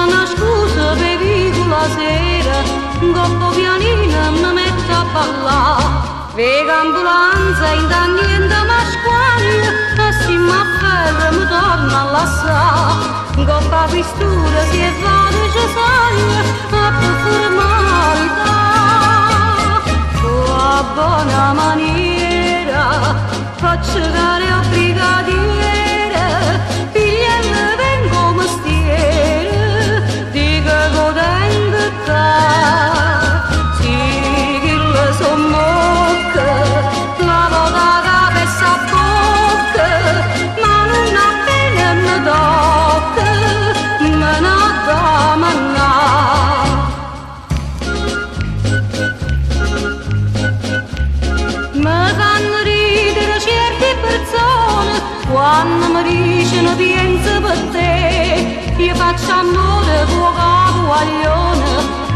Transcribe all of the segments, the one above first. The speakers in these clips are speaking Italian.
una scusa bevi la sera, un coppo pianino mi metto a ballare. Vega ambulanza in niente ma squaglia, e si m'afferra mi torna a lassare. Un coppa questura si è vada cesaglia, a per formalità. A buona maniera, faccio care a brigadiere, piglielle vengo mestiere, dico che tengo te. Sì, che le son mocche, lavo da cabeça a bocca, ma non appena mi tocca, me ne da mannà. Mi fanno ridere certe persone quando mi dicono pensa per te. Io faccio amore con caguaglione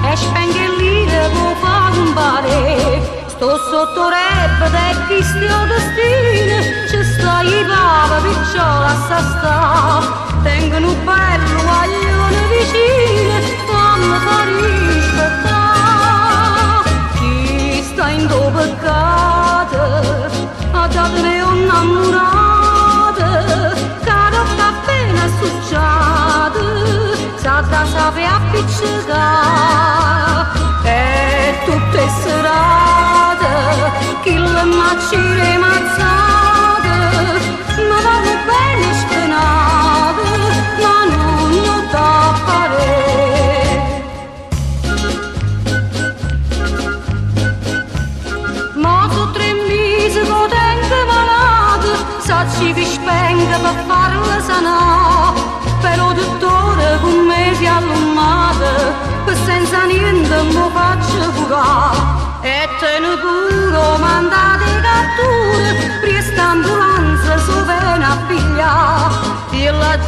e spengo il lire con fare un bare. Sto sotto repete e chistio destino, ci stai papa picciola a sta. Tengo un bello guaglione vicino, quando fa rispettare. Chi sta in tuo peccato, a datene innamorata, che non sta bene associata, sa da sape appiccicare. E tutte serate, chi le macine mazzate, ma vanno bene spenate, ma non da parere. Ma su 3 mesi che tengo malato, sacci vi spengo per farla sanare. Però dottore con me si è allummato, per senza niente mi faccio curare. E te ne pure mandate catture, presta ambulanza su viene a pigliare. E la